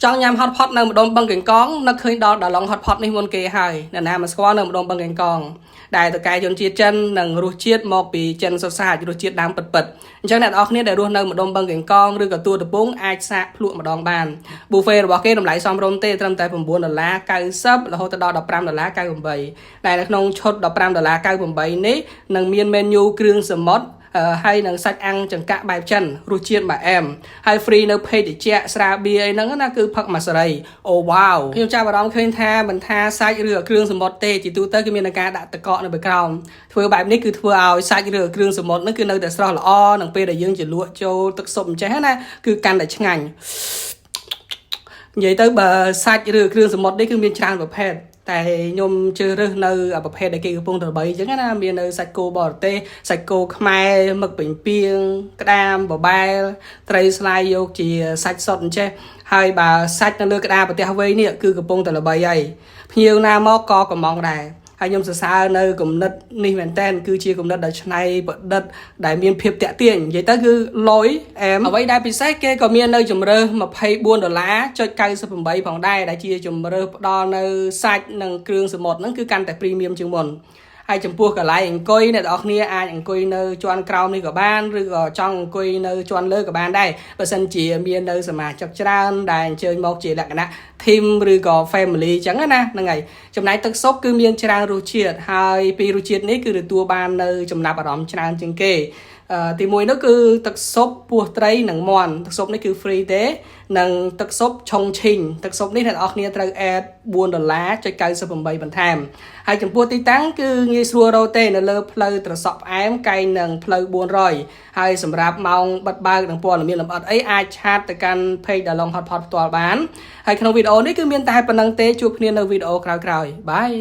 ចង់ញ៉ាំ hot pot នៅម្ដុំបឹងកេងកងនឹកឃើញដល់ឡុង hot pot នេះមុនគេហើយអ្នកណាមិនស្គាល់នៅម្ដុំបឹងកេងកងដែលតកែជនជាតិចិននិងរសជាតិមកពីចិនសុទ្ធសាធរសជាតិដើមពិតៗអញ្ចឹងអ្នកនរគ្នាដែលរស់នៅម្ដុំបឹងកេងកងឬក៏ទួលតពងអាចសាកភ្លក់ម្ដងបាន buffet របស់គេតម្លៃសមរម្យទេត្រឹមតែ$9.90រហូតដល់$15.98ដែលនៅក្នុងឈុត$15.98នេះនឹងមាន menu គ្រឿងសមុទ្រហើយនឹងសាច់អាំងចង្កាក់បែបចិនរសជាតិបែបអែមហើយ free នៅភេទជ្ជៈស្រាបៀរអីហ្នឹងណាគឺផឹកមួយសេរីអូវ៉ាវខ្ញុំចាប់អារម្មណ៍ឃើញថាមិនថាសាច់ឬគ្រឿងសមុទ្រទេជាទូទៅគឺមានការដាក់ទឹកកកនៅពីក្រោមធ្វើបែបនេះគឺធ្វើឲ្យសាច់ឬគ្រឿងសមុទ្រហ្នឹងគឺនៅតែស្រស់ល្អនឹងពេលដែលយើងជាលក់ចូលទឹកស៊ុបអញ្ចេះណាគឺកាន់តែឆ្ងាញ់និយាយទៅបើសាច់ឬគ្រឿងសមុទ្រនេះគឺមានច្រើនប្រភេទតែខ្ញុំជឿរើសនៅប្រភេទដែលគេកំពុងតែល្បីអញ្ចឹងណាមាននៅសាច់គោបរទេសសាច់គោខ្មែរមឹកពេញពីងក្តាមបបែលត្រីស្លាយយកជាសាច់សុទ្ធអញ្ចេះហើយបើសាច់នៅលើក្តារប្រទេសវ័យនេះគឺកំពុងតែល្បីហើយភ្ញៀវណាមកក៏កំងដែរហើយខ្ញុំសរសើរនៅគំនិតនេះមែនតើគឺជាគំនិតដ៏ច្នៃប្រឌិតដែលមានភាពតាក់ទាញនិយាយទៅគឺលយអែមអ្វីដែលពិសេសគេក៏មាននៅជម្រើស$24.98ផងដែរដែលជាជម្រើសផ្ដល់នៅសាច់និងគ្រឿងសមុទ្រហ្នឹងគឺកាន់តែព្រីមៀមជាងមុនហើយចំពោះកន្លែងអង្គុយអ្នកនរគ្នាអាចអង្គុយនៅជាន់ក្រោមនេះក៏បានឬក៏ចង់អង្គុយនៅជាន់លើក៏បានដែរបើសិនជាមាននៅសមាជិកច្រើនដែលអញ្ជើញមកជាលក្ខណៈ team ឬក៏ family អញ្ចឹងណាហ្នឹងហើយចំណែកទឹកស៊ុបគឺមានច្រើនរសជាតិហើយពីរសជាតិនេះគឺទទួលបាននៅចំណាប់អារម្មណ៍ច្រើនជាងគេទីមួយនោះគឺទឹកស៊ុបពោះត្រីនិងមាន់ទឹកស៊ុបនេះគឺ free ទេនិងទឹកស៊ុបឆុងឈីងទឹកស៊ុបនេះអ្នកនរគ្នាត្រូវ add $4.98 បន្ថែមហើយចំពោះទីតាំងគឺងាយស្រួលរកទេនៅលើផ្លូវត្រសក់ផ្អែមកែងនឹងផ្លូវ400ហើយសម្រាប់ម៉ោងបិទបើកនិងព័ត៌មានលម្អិតអីអាចឆាតទៅកាន់ page ដល់ឡុង hot pot ផ្ទាល់បានហើយក្នុងវីដេអូនេះគឺមានតែប៉ុណ្្នឹងទេជួបគ្នានៅវីដេអូក្រោយៗបាយ